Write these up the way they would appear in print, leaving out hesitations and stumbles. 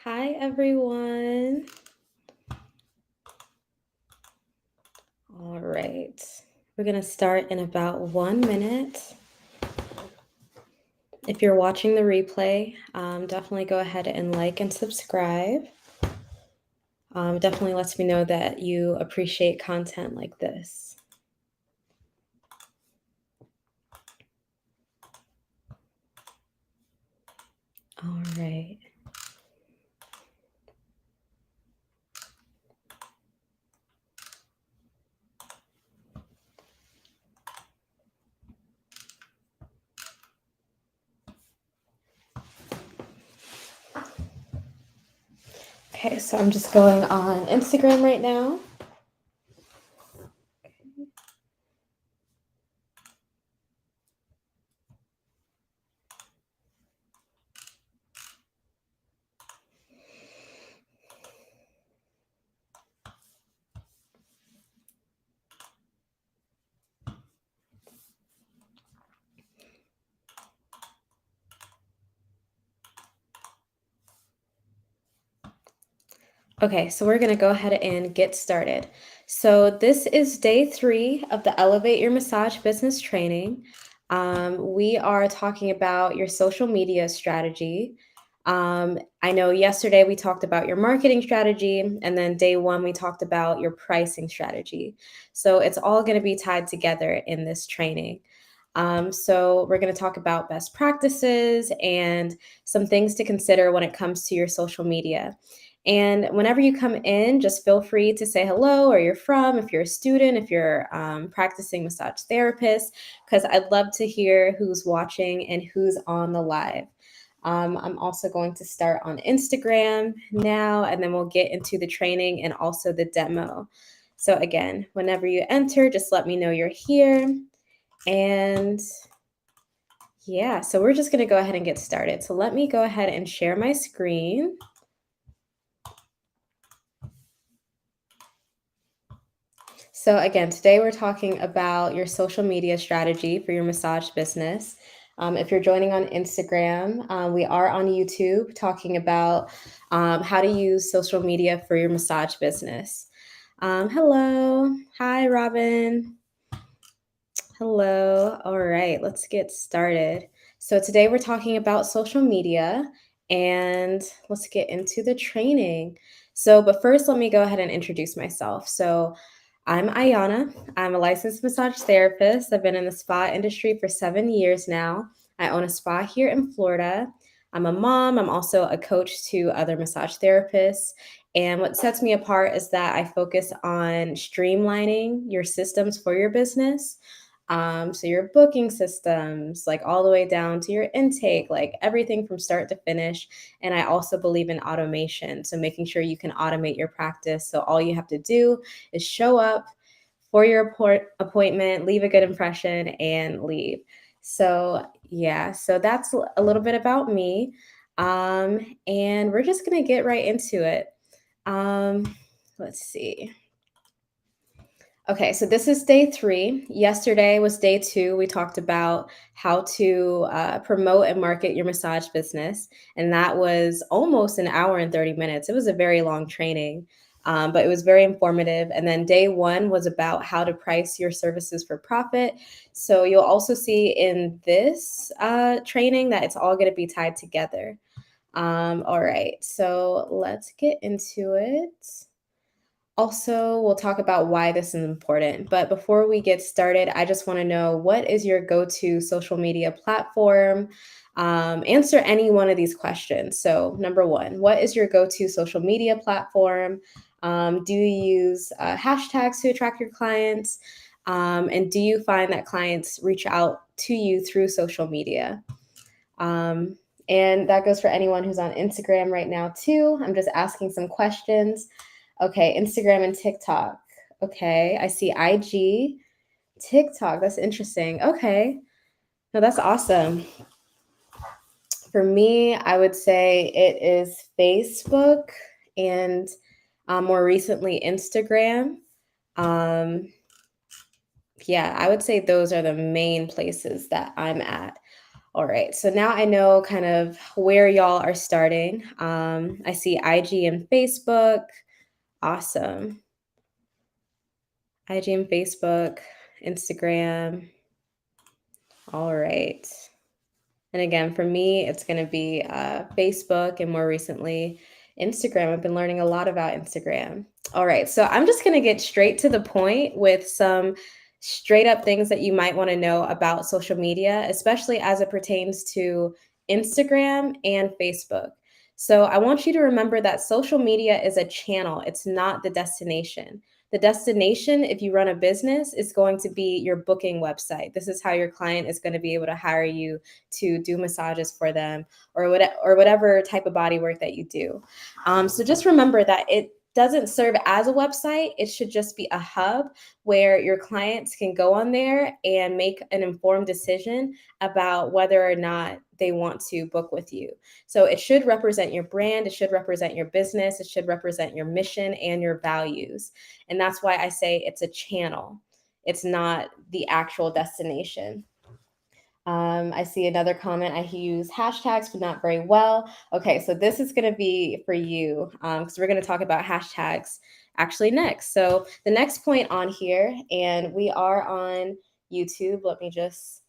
Hi, everyone. All right. We're going to start in about 1 minute. If you're watching the replay, definitely go ahead and like and subscribe. Definitely lets me know that you appreciate content like this. All right. Okay, so I'm just going on Instagram right now. Okay, so we're going to go ahead and get started. So, this is day 3 of the Elevate Your Massage Business training. We are talking about your social media strategy. I know yesterday we talked about your marketing strategy, and then day 1 we talked about your pricing strategy. So, it's all going to be tied together in this training. So, we're going to talk about best practices and some things to consider when it comes to your social media. And whenever you come in, just feel free to say hello, or you're from, if you're a student, if you're practicing massage therapist, because I'd love to hear who's watching and who's on the live. I'm also going to start on Instagram now, and then we'll get into the training and also the demo. So, again, whenever you enter, just let me know you're here. And yeah, so we're just going to go ahead and get started. So, let me go ahead and share my screen. So, again, today we're talking about your social media strategy for your massage business. If you're joining on Instagram, we are on YouTube talking about how to use social media for your massage business. Hello. Hi, Robin. Hello. All right, let's get started. So, today we're talking about social media, and let's get into the training. But first, let me go ahead and introduce myself. So, I'm Ayana. I'm a licensed massage therapist. I've been in the spa industry for 7 years now. I own a spa here in Florida. I'm a mom. I'm also a coach to other massage therapists. And what sets me apart is that I focus on streamlining your systems for your business. So your booking systems, like all the way down to your intake, like everything from start to finish. And I also believe in automation. So making sure you can automate your practice. So all you have to do is show up for your appointment, leave a good impression, and leave. So yeah, so that's a little bit about me. And we're just gonna get right into it. Let's see. Okay, so this is day 3. Yesterday was day 2. We talked about how to promote and market your massage business, and that was almost an hour and 30 minutes. It was a very long training, but it was very informative. And then day 1 was about how to price your services for profit. So you'll also see in this training that it's all going to be tied together. All right, so let's get into it. Also, we'll talk about why this is important. But before we get started, I just want to know, what is your go to social media platform? Answer any one of these questions. So, number 1, what is your go to social media platform? Do you use hashtags to attract your clients? And do you find that clients reach out to you through social media? And that goes for anyone who's on Instagram right now, too. I'm just asking some questions. Okay, Instagram and TikTok. Okay, I see IG, TikTok. That's interesting. Okay, no, that's awesome. For me, I would say it is Facebook and more recently Instagram. Yeah, I would say those are the main places that I'm at. All right, so now I know kind of where y'all are starting. I see IG and Facebook. Awesome. IG and Facebook, Instagram. All right. And again, for me, it's going to be Facebook and more recently Instagram. I've been learning a lot about Instagram. All right. So I'm just going to get straight to the point with some straight up things that you might want to know about social media, especially as it pertains to Instagram and Facebook. So I want you to remember that social media is a channel, it's not the destination. The destination, if you run a business, is going to be your booking website. This is how your client is going to be able to hire you to do massages for them or whatever type of body work that you do. So just remember that it doesn't serve as a website. It should just be a hub where your clients can go on there and make an informed decision about whether or not they want to book with you. So it should represent your brand, it should represent your business, it should represent your mission and your values. And that's why I say it's a channel. It's not the actual destination. I see another comment. I use hashtags, but not very well. Okay, so this is going to be for you because we're going to talk about hashtags actually next. So the next point on here, and we are on YouTube. Let me just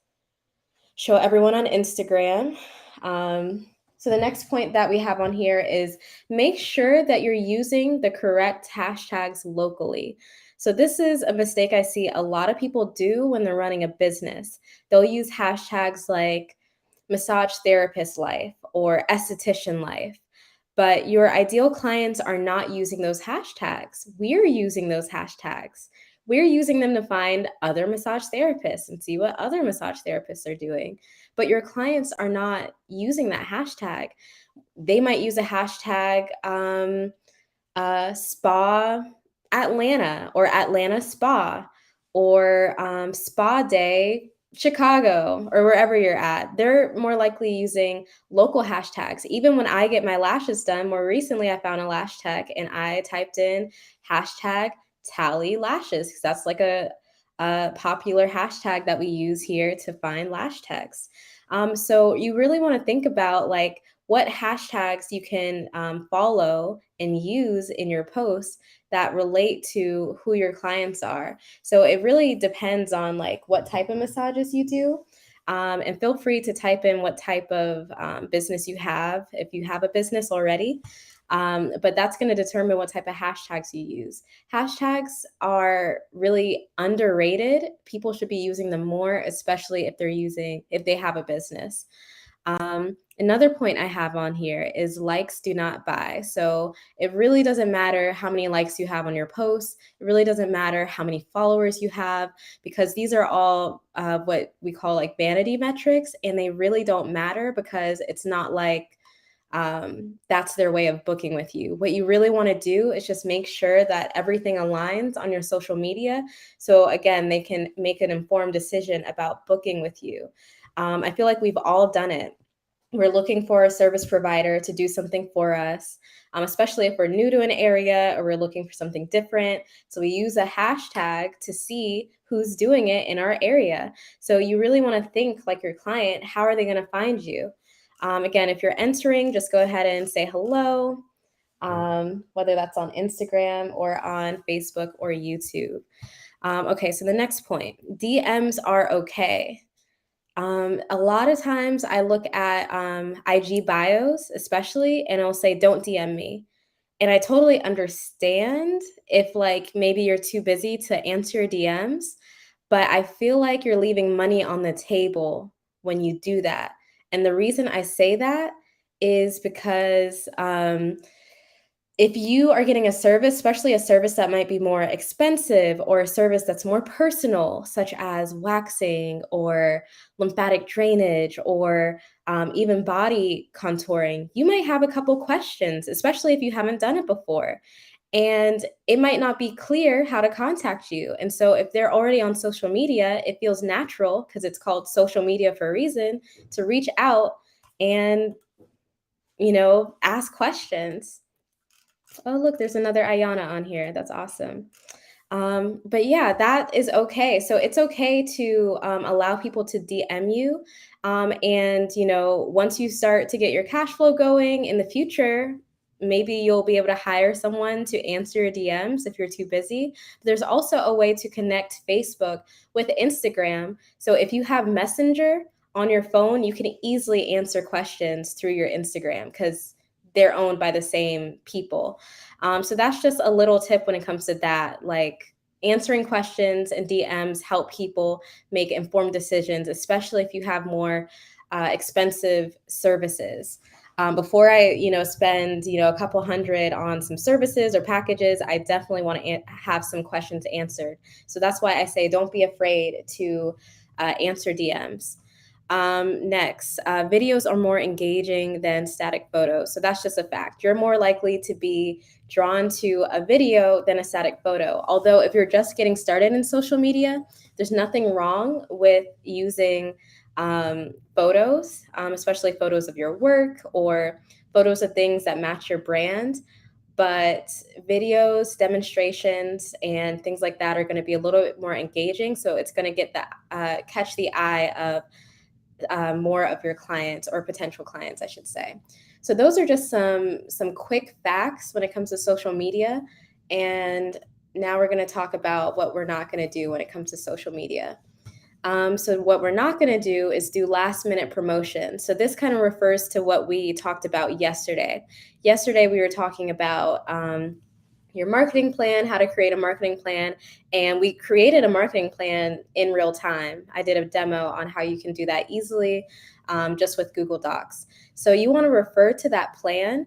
show everyone on Instagram. So the next point that we have on here is make sure that you're using the correct hashtags locally. So this is a mistake I see a lot of people do when they're running a business. They'll use hashtags like massage therapist life or esthetician life. But your ideal clients are not using those hashtags. We're using those hashtags. We're using them to find other massage therapists and see what other massage therapists are doing. But your clients are not using that hashtag. They might use a hashtag spa Atlanta or Atlanta spa or spa day Chicago or wherever you're at. They're more likely using local hashtags. Even when I get my lashes done, more recently I found a lash tech and I typed in hashtag tally lashes because that's like a popular hashtag that we use here to find lash techs. So you really want to think about like what hashtags you can follow and use in your posts that relate to who your clients are. So it really depends on like what type of massages you do. And feel free to type in what type of business you have if you have a business already. But that's going to determine what type of hashtags you use. Hashtags are really underrated. People should be using them more, especially if they have a business. Another point I have on here is likes do not buy. So it really doesn't matter how many likes you have on your posts. It really doesn't matter how many followers you have because these are all what we call like vanity metrics, and they really don't matter because it's not like that's their way of booking with you. What you really want to do is just make sure that everything aligns on your social media. So again, they can make an informed decision about booking with you. I feel like we've all done it. We're looking for a service provider to do something for us, especially if we're new to an area or we're looking for something different. So we use a hashtag to see who's doing it in our area. So you really want to think like your client, how are they going to find you? Again, if you're entering, just go ahead and say hello, whether that's on Instagram or on Facebook or YouTube. Okay, so the next point, DMs are okay. A lot of times I look at IG bios, especially, and it'll say, don't DM me. And I totally understand if, like, maybe you're too busy to answer your DMs, but I feel like you're leaving money on the table when you do that. And the reason I say that is because if you are getting a service, especially a service that might be more expensive or a service that's more personal, such as waxing or lymphatic drainage or even body contouring, you might have a couple questions, especially if you haven't done it before. And it might not be clear how to contact you. And so if they're already on social media, it feels natural because it's called social media for a reason to reach out and, ask questions. Oh, look, there's another Ayana on here. That's awesome. But yeah, that is okay. So it's okay to allow people to DM you. And, once you start to get your cash flow going in the future, maybe you'll be able to hire someone to answer your DMs if you're too busy. But there's also a way to connect Facebook with Instagram. So if you have Messenger on your phone, you can easily answer questions through your Instagram because they're owned by the same people. So that's just a little tip when it comes to that. Like answering questions and DMs help people make informed decisions, especially if you have more expensive services. Before I, spend, a couple hundred on some services or packages, I definitely want to have some questions answered. So that's why I say don't be afraid to answer DMs. Next, videos are more engaging than static photos. So that's just a fact. You're more likely to be drawn to a video than a static photo. Although, if you're just getting started in social media, there's nothing wrong with using photos, especially photos of your work or photos of things that match your brand. But videos, demonstrations, and things like that are going to be a little bit more engaging. So it's going to get the catch the eye of more of your clients or potential clients, I should say. So those are just some quick facts when it comes to social media. And now we're going to talk about what we're not going to do when it comes to social media. So what we're not going to do is do last minute promotion. So this kind of refers to what we talked about yesterday. Yesterday we were talking about your marketing plan, how to create a marketing plan. And we created a marketing plan in real time. I did a demo on how you can do that easily just with Google Docs. So you want to refer to that plan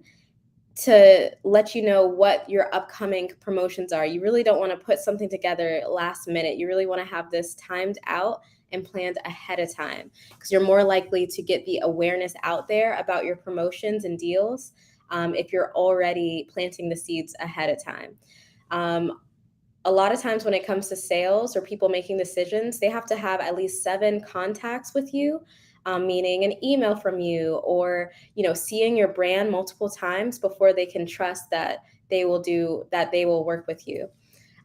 to let you know what your upcoming promotions are. You really don't want to put something together last minute. You really want to have this timed out and planned ahead of time because you're more likely to get the awareness out there about your promotions and deals if you're already planting the seeds ahead of time. A lot of times when it comes to sales or people making decisions, they have to have at least 7 contacts with you, meaning an email from you or seeing your brand multiple times before they can trust that they will work with you.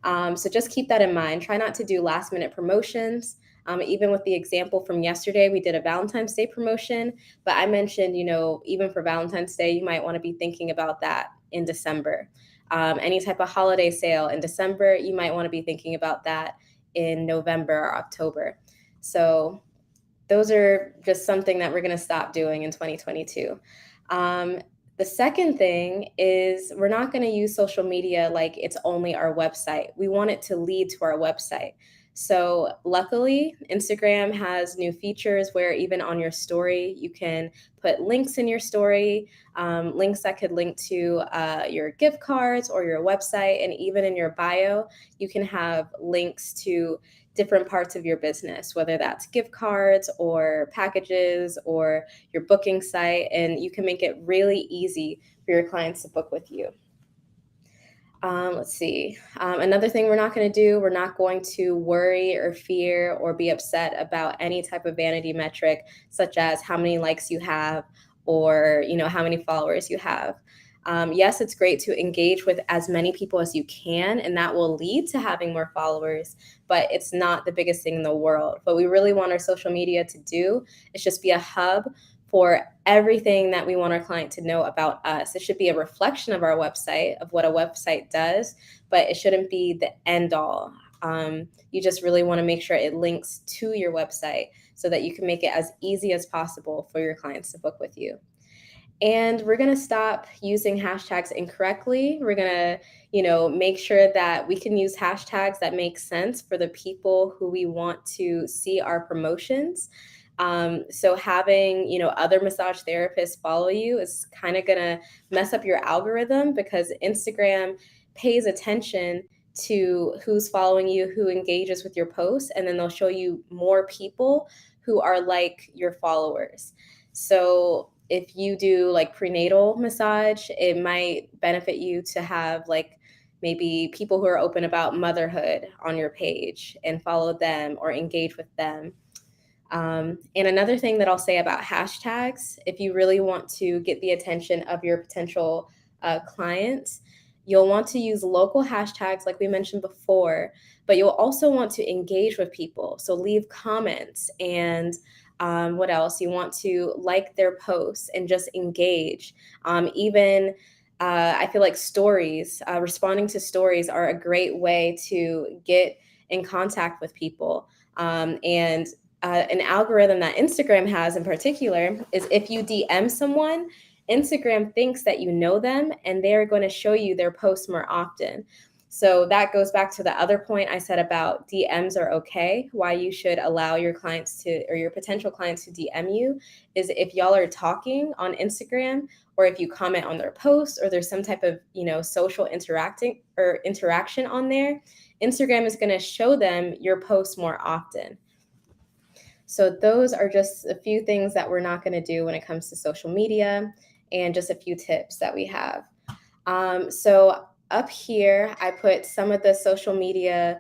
So just keep that in mind. Try not to do last minute promotions. Even with the example from yesterday, we did a Valentine's Day promotion, but I mentioned, even for Valentine's Day, you might want to be thinking about that in December. Any type of holiday sale in December, you might want to be thinking about that in November or October. So those are just something that we're going to stop doing in 2022. The second thing is we're not going to use social media like it's only our website. We want it to lead to our website. So luckily, Instagram has new features where even on your story, you can put links in your story, links that could link to your gift cards or your website. And even in your bio, you can have links to different parts of your business, whether that's gift cards or packages or your booking site. And you can make it really easy for your clients to book with you. Let's see. Another thing we're not going to do, we're not going to worry or fear or be upset about any type of vanity metric, such as how many likes you have or, how many followers you have. Yes, it's great to engage with as many people as you can, and that will lead to having more followers, but it's not the biggest thing in the world. What we really want our social media to do is just be a hub for everything that we want our client to know about us. It should be a reflection of our website, of what a website does, but it shouldn't be the end all. You just really want to make sure it links to your website so that you can make it as easy as possible for your clients to book with you. And we're going to stop using hashtags incorrectly. We're going to, make sure that we can use hashtags that make sense for the people who we want to see our promotions. So having, other massage therapists follow you is kind of going to mess up your algorithm because Instagram pays attention to who's following you, who engages with your posts, and then they'll show you more people who are like your followers. So if you do like prenatal massage, it might benefit you to have like maybe people who are open about motherhood on your page and follow them or engage with them. And another thing that I'll say about hashtags, if you really want to get the attention of your potential clients, You'll want to use local hashtags like we mentioned before, but you'll also want to engage with people. So leave comments and what else? You want to like their posts and just engage. Even I feel like stories, responding to stories are a great way to get in contact with people. And an algorithm that Instagram has in particular is if you DM someone, Instagram thinks that you know them and they're going to show you their posts more often. So that goes back to the other point I said about DMs are okay. Why you should allow your clients to, or your potential clients to DM you, is if y'all are talking on Instagram, or if you comment on their posts, or there's some type of, social interacting or interaction on there, Instagram is going to show them your posts more often. So those are just a few things that we're not going to do when it comes to social media, and just a few tips that we have. So up here, I put some of the social media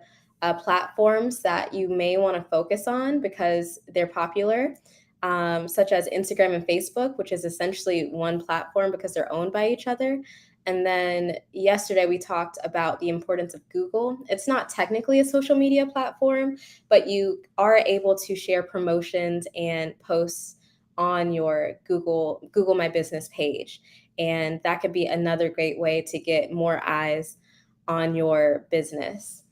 platforms that you may want to focus on because they're popular, such as Instagram and Facebook, which is essentially one platform because they're owned by each other. And then yesterday we talked about the importance of Google. It's not technically a social media platform, but you are able to share promotions and posts on your Google My Business page. And that could be another great way to get more eyes on your business.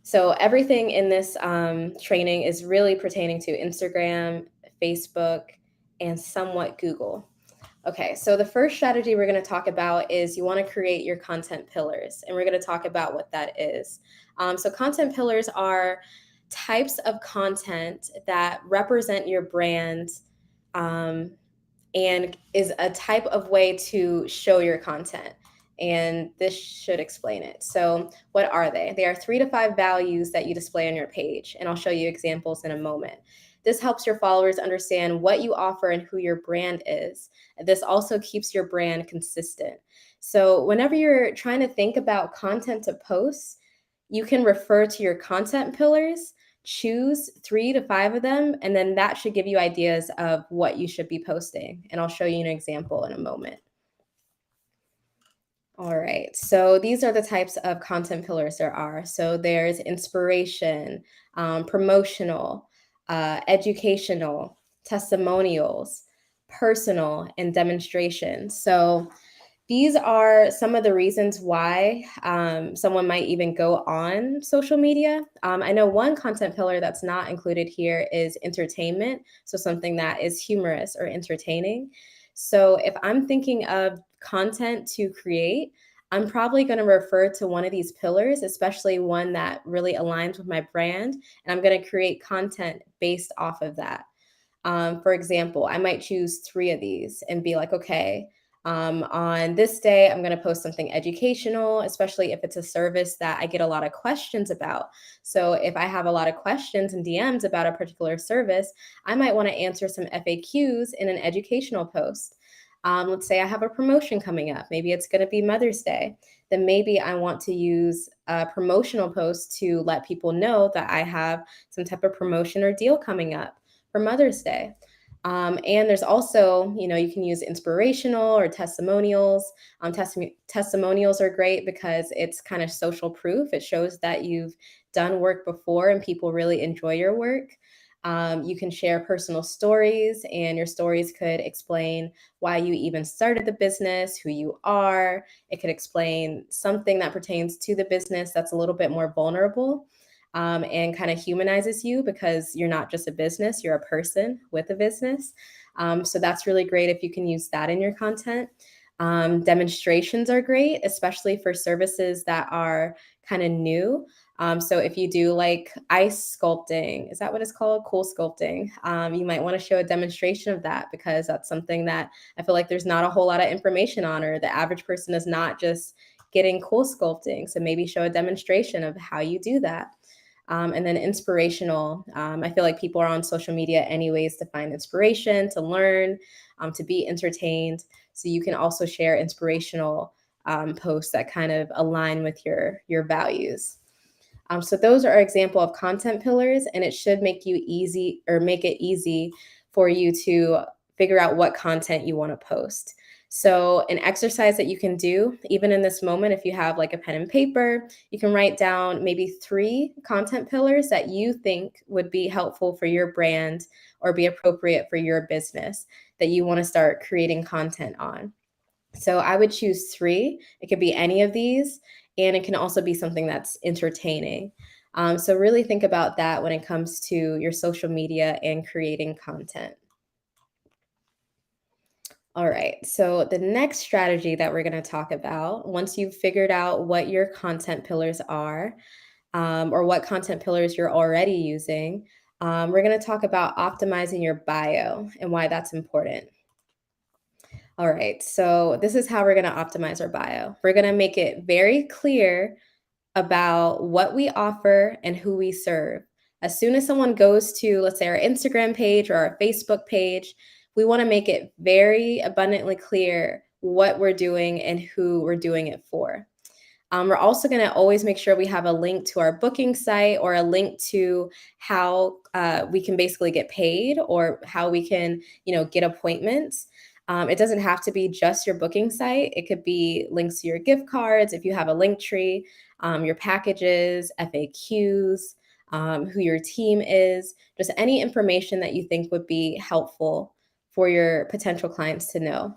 So everything in this training is really pertaining to Instagram, Facebook, and somewhat Google. Okay, so the first strategy we're going to talk about is you want to create your content pillars, and we're going to talk about what that is. So content pillars are types of content that represent your brand, and is a type of way to show your content. And this should explain it. So what are they? They are 3 to 5 values that you display on your page, and I'll show you examples in a moment. This helps your followers understand what you offer and who your brand is. This also keeps your brand consistent. So whenever you're trying to think about content to post, you can refer to your content pillars, choose 3 to 5 of them, and then that should give you ideas of what you should be posting. And I'll show you an example in a moment. All right, so these are the types of content pillars there are. So there's inspiration, promotional, educational, testimonials, personal, and demonstration. So these are some of the reasons why someone might even go on social media. I know one content pillar that's not included here is entertainment, so something that is humorous or entertaining. So if I'm thinking of content to create, I'm probably going to refer to one of these pillars, especially one that really aligns with my brand, and I'm going to create content based off of that. For example, I might choose 3 of these and be like, okay, on this day, I'm going to post something educational, especially if it's a service that I get a lot of questions about. So if I have a lot of questions and DMs about a particular service, I might want to answer some FAQs in an educational post. Let's say I have a promotion coming up. Maybe it's going to be Mother's Day. Then maybe I want to use a promotional post to let people know that I have some type of promotion or deal coming up for Mother's Day. And there's also, you can use inspirational or testimonials. Testimonials are great because it's kind of social proof. It shows that you've done work before and people really enjoy your work. You can share personal stories, and your stories could explain why you even started the business, who you are. It could explain something that pertains to the business that's a little bit more vulnerable. And kind of humanizes you because you're not just a business, you're a person with a business. So that's really great if you can use that in your content. Demonstrations are great, especially for services that are kind of new. So if you do like ice sculpting, is that what it's called? Cool sculpting. You might want to show a demonstration of that because that's something that I feel like there's not a whole lot of information on, or the average person is not just getting cool sculpting. So maybe show a demonstration of how you do that. And then inspirational. I feel like people are on social media anyways to find inspiration, to learn, to be entertained. So you can also share inspirational posts that kind of align with your values. So those are an example of content pillars, and it should make it easy for you to figure out what content you want to post. So, an exercise that you can do, even in this moment, if you have like a pen and paper, you can write down maybe 3 content pillars that you think would be helpful for your brand or be appropriate for your business that you want to start creating content on. So, I would choose 3. It could be any of these, and it can also be something that's entertaining. So, really think about that when it comes to your social media and creating content. All right. So the next strategy that we're going to talk about, once you've figured out what your content pillars are, or what content pillars you're already using, we're going to talk about optimizing your bio and why that's important. All right. So this is how we're going to optimize our bio. We're going to make it very clear about what we offer and who we serve. As soon as someone goes to, let's say, our Instagram page or our Facebook page, we want to make it very abundantly clear what we're doing and who we're doing it for. We're also going to always make sure we have a link to our booking site or a link to how we can basically get paid or how we can, get appointments. It doesn't have to be just your booking site. It could be links to your gift cards if you have a link tree, your packages, FAQs, who your team is, just any information that you think would be helpful for your potential clients to know.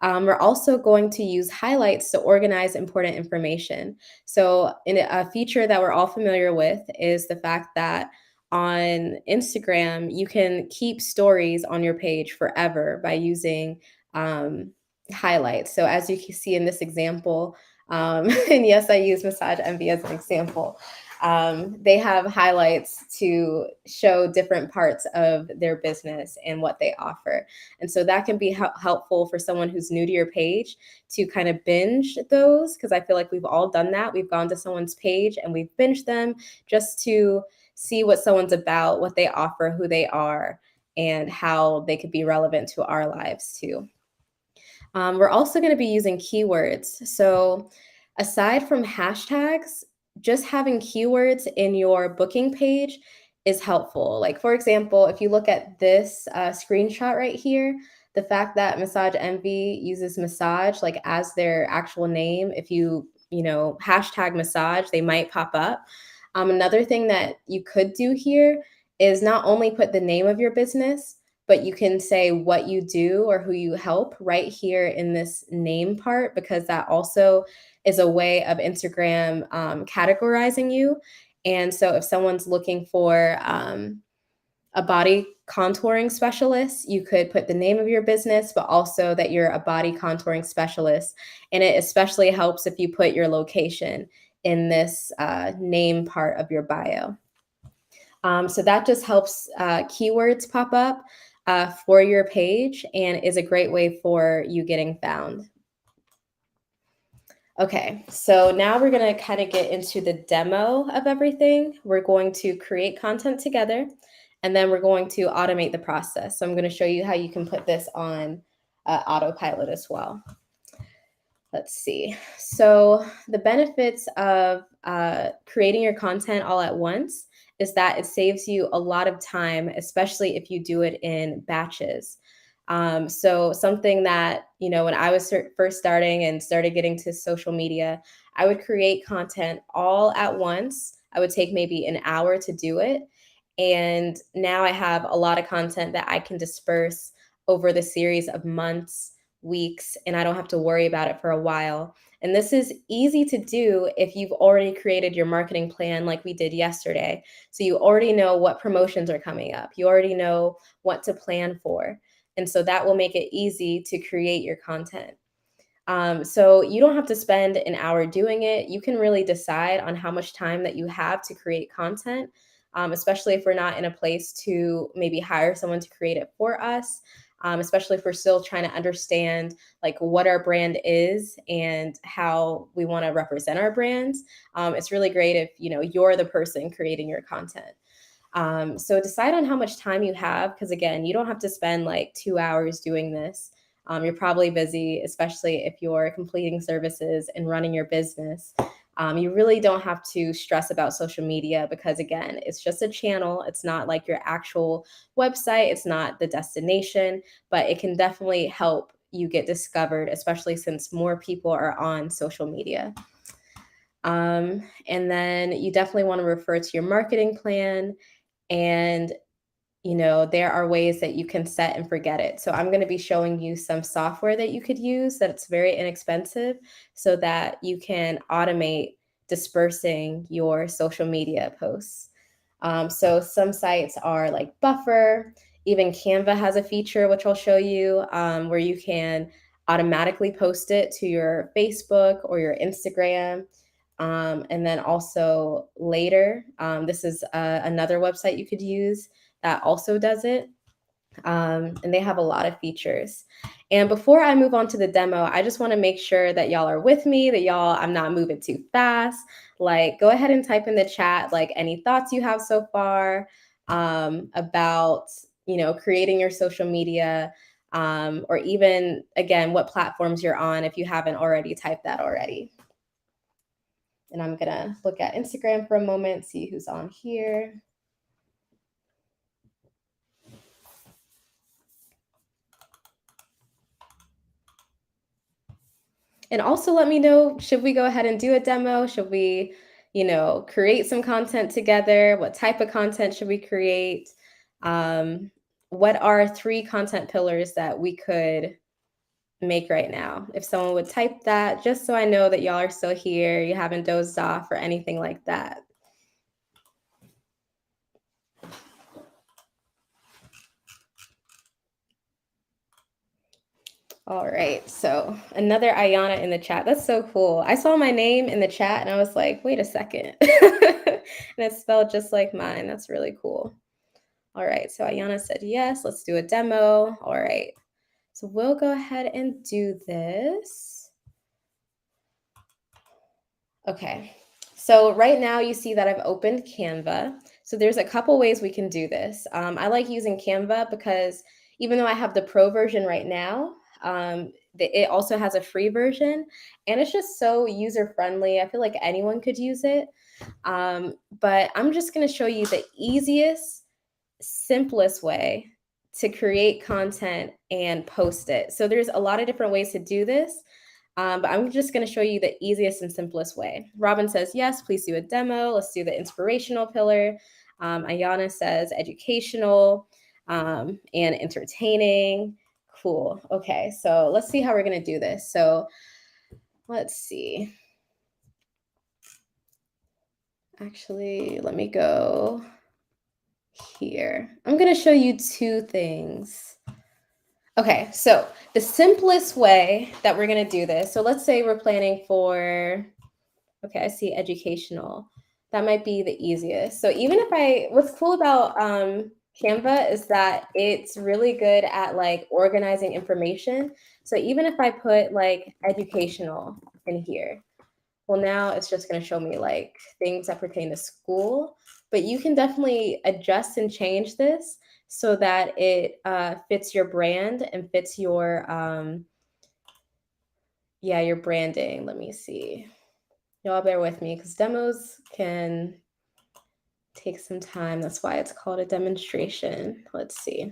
We're also going to use highlights to organize important information. So, in a feature that we're all familiar with is the fact that on Instagram, you can keep stories on your page forever by using um, highlights. So, as you can see in this example, and yes, I use Massage Envy as an example. They have highlights to show different parts of their business and what they offer. And so that can be helpful for someone who's new to your page to kind of binge those, because I feel like we've all done that. We've gone to someone's page and we've binged them just to see what someone's about, what they offer, who they are, and how they could be relevant to our lives too. We're also going to be using keywords. So, aside from hashtags, just having keywords in your booking page is helpful. Like, for example, if you look at this screenshot right here, the fact that Massage Envy uses massage like as their actual name, if you hashtag massage, they might pop up. Another thing that you could do here is not only put the name of your business, but you can say what you do or who you help right here in this name part, because that also is a way of Instagram categorizing you. And so if someone's looking for a body contouring specialist, you could put the name of your business, but also that you're a body contouring specialist. And it especially helps if you put your location in this name part of your bio. So that just helps keywords pop up for your page and is a great way for you getting found. Okay, so now we're going to kind of get into the demo of everything. We're going to create content together, and then we're going to automate the process. So I'm going to show you how you can put this on autopilot as well. Let's see. So the benefits of creating your content all at once is that it saves you a lot of time, especially if you do it in batches. So something that, when I was first starting and started getting to social media, I would create content all at once. I would take maybe an hour to do it. And now I have a lot of content that I can disperse over the series of months, weeks, and I don't have to worry about it for a while. And this is easy to do if you've already created your marketing plan like we did yesterday. So you already know what promotions are coming up. You already know what to plan for. And so that will make it easy to create your content. So you don't have to spend an hour doing it. You can really decide on how much time that you have to create content, especially if we're not in a place to maybe hire someone to create it for us. Especially if we're still trying to understand like what our brand is and how we want to represent our brands. It's really great if you're the person creating your content. So decide on how much time you have, because again, you don't have to spend like 2 hours doing this. You're probably busy, especially if you're completing services and running your business. You really don't have to stress about social media because, again, it's just a channel. It's not like your actual website. It's not the destination, but it can definitely help you get discovered, especially since more people are on social media. And then you definitely want to refer to your marketing plan. And there are ways that you can set and forget it. So I'm going to be showing you some software that you could use that's very inexpensive so that you can automate dispersing your social media posts. So some sites are like Buffer. Even Canva has a feature, which I'll show you, where you can automatically post it to your Facebook or your Instagram. And then also later, this is another website you could use that also does it. And they have a lot of features. And before I move on to the demo, I just want to make sure that y'all are with me, that I'm not moving too fast. Like, go ahead and type in the chat, like any thoughts you have so far about, creating your social media, or even, again, what platforms you're on if you haven't already typed that already. And I'm going to look at Instagram for a moment, see who's on here. And also let me know, should we go ahead and do a demo? Should we, create some content together? What type of content should we create? What are 3 content pillars that we could make right now? If someone would type that, just so I know that y'all are still here, you haven't dozed off or anything like that. All right, so another Ayana in the chat. That's so cool. I saw my name in the chat and I was like, wait a second. And it's spelled just like mine. That's really cool. All right, so Ayana said yes. Let's do a demo. All right, so we'll go ahead and do this. Okay, so right now you see that I've opened Canva. So there's a couple ways we can do this. I like using Canva because even though I have the pro version right now, it also has a free version, and it's just so user friendly. I feel like anyone could use it. But I'm just going to show you the easiest, simplest way to create content and post it. So there's a lot of different ways to do this. But I'm just going to show you the easiest and simplest way. Robin says, yes, please do a demo. Let's do the inspirational pillar. Ayana says educational and entertaining. Cool. Okay, so let's see how we're going to do this. So let's see. Actually, let me go here. I'm going to show you 2 things. Okay, so the simplest way that we're going to do this. So let's say we're planning for, okay, I see educational. That might be the easiest. So even if what's cool about Canva is that it's really good at like organizing information. So even if I put like educational in here, well, now it's just going to show me like things that pertain to school, but you can definitely adjust and change this so that it fits your brand and fits your, your branding. Let me see. Y'all bear with me because demos can take some time. That's why it's called a demonstration. Let's see.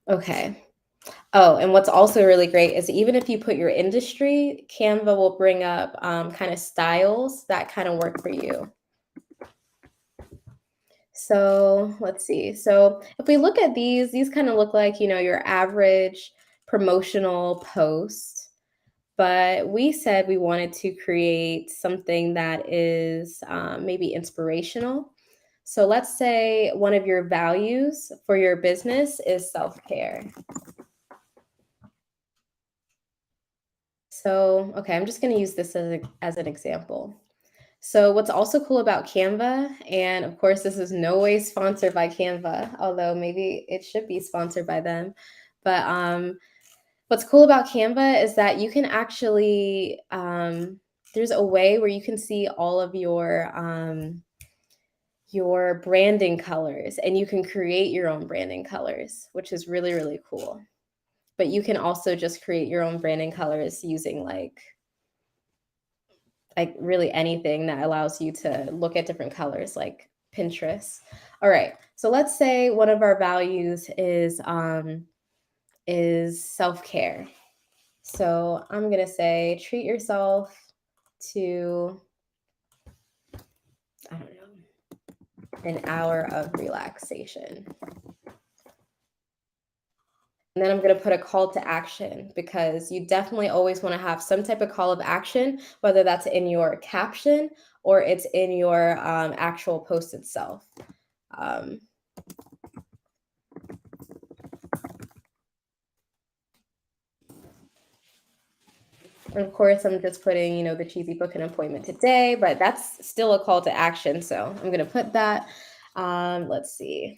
Okay. Oh, and what's also really great is even if you put your industry, Canva will bring up kind of styles that kind of work for you. So let's see. So if we look at these kind of look like, your average promotional post. But we said we wanted to create something that is maybe inspirational. So let's say one of your values for your business is self-care. So, okay, I'm just going to use this as an example. So what's also cool about Canva, and of course, this is no way sponsored by Canva, although maybe it should be sponsored by them. But what's cool about Canva is that you can actually, there's a way where you can see all of your branding colors, and you can create your own branding colors, which is really, really cool. But you can also just create your own branding colors using like really anything that allows you to look at different colors, like Pinterest. All right, so let's say one of our values is is self-care. So I'm going to say treat yourself to, I don't know, an hour of relaxation. And then I'm going to put a call to action because you definitely always want to have some type of call of action, whether that's in your caption or it's in your actual post itself. Um, and of course, I'm just putting, the cheesy book an appointment today, but that's still a call to action. So I'm going to put that. Let's see.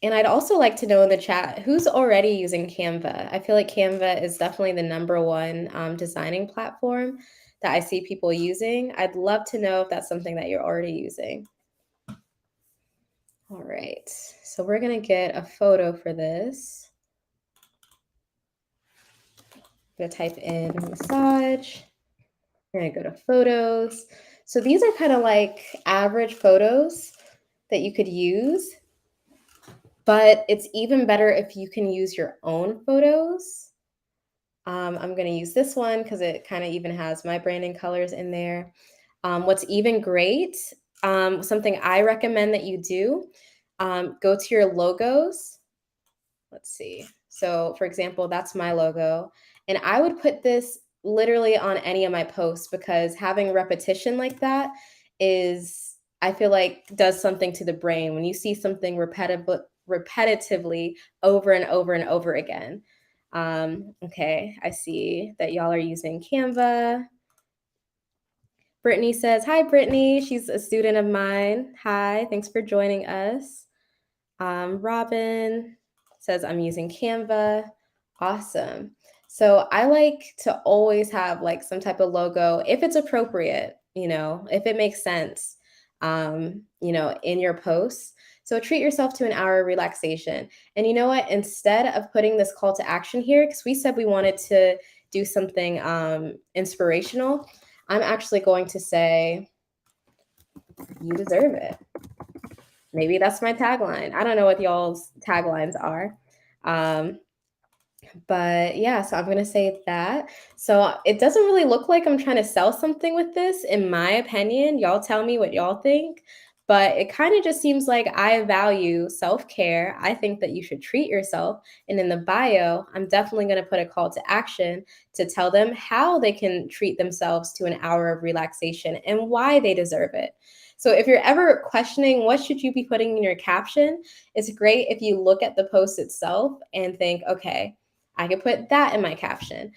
And I'd also like to know in the chat who's already using Canva. I feel like Canva is definitely the number one designing platform that I see people using. I'd love to know if that's something that you're already using. All right, so we're gonna get a photo for this. I'm gonna type in massage. I'm gonna go to photos. So these are kind of like average photos that you could use, but it's even better if you can use your own photos. I'm going to use this one because it kind of even has my branding colors in there. What's even great, something I recommend that you do, go to your logos. Let's see. So, for example, that's my logo. And I would put this literally on any of my posts because having repetition like that is, I feel like, does something to the brain when you see something repetitively over and over and over again. Okay, I see that y'all are using Canva. Brittany says, hi, Brittany. She's a student of mine. Hi, thanks for joining us. Robin says, I'm using Canva. Awesome. So I like to always have like some type of logo if it's appropriate, if it makes sense, in your posts. So treat yourself to an hour of relaxation. And you know what? Instead of putting this call to action here, because we said we wanted to do something inspirational, I'm actually going to say, you deserve it. Maybe that's my tagline. I don't know what y'all's taglines are. But yeah, so I'm going to say that. So it doesn't really look like I'm trying to sell something with this, in my opinion. Y'all tell me what y'all think. But it kind of just seems like I value self-care. I think that you should treat yourself. And in the bio, I'm definitely going to put a call to action to tell them how they can treat themselves to an hour of relaxation and why they deserve it. So if you're ever questioning what should you be putting in your caption, it's great if you look at the post itself and think, okay, I could put that in my caption.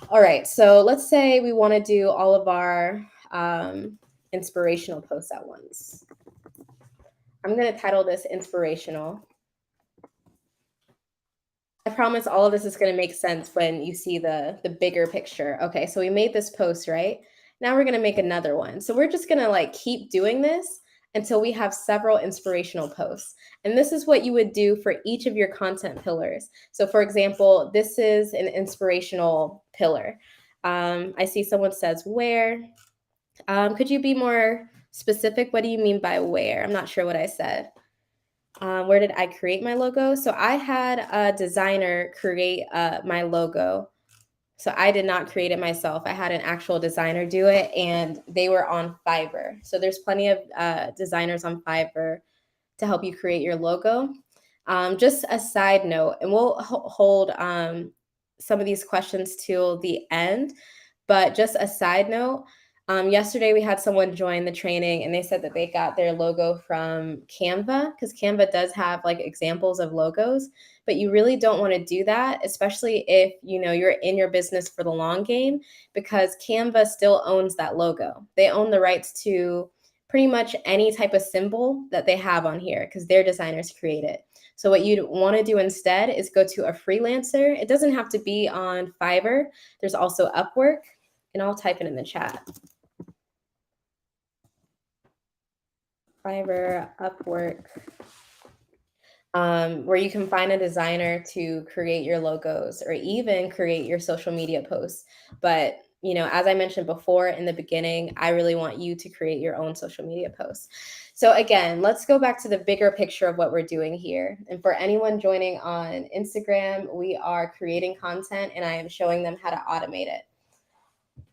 All right, so let's say we want to do all of our inspirational posts at once. I'm going to title this inspirational. I promise all of this is going to make sense when you see the bigger picture. Okay, so we made this post, right? Now we're going to make another one. So we're just going to like keep doing this until we have several inspirational posts. And this is what you would do for each of your content pillars. So for example, this is an inspirational pillar. I see someone says where. Could you be more specific? What do you mean by where? I'm not sure what I said. Where did I create my logo? So I had a designer create my logo. So I did not create it myself. I had an actual designer do it, and they were on Fiverr. So there's plenty of designers on Fiverr to help you create your logo. Just a side note, and we'll hold some of these questions till the end, but just a side note, yesterday we had someone join the training and they said that they got their logo from Canva because Canva does have like examples of logos, but you really don't want to do that, especially if you're in your business for the long game, because Canva still owns that logo. They own the rights to pretty much any type of symbol that they have on here because their designers create it. So what you'd want to do instead is go to a freelancer. It doesn't have to be on Fiverr. There's also Upwork, and I'll type it in the chat. Fiverr, Upwork, where you can find a designer to create your logos or even create your social media posts. But as I mentioned before in the beginning, I really want you to create your own social media posts. So again, let's go back to the bigger picture of what we're doing here. And for anyone joining on Instagram, we are creating content and I am showing them how to automate it.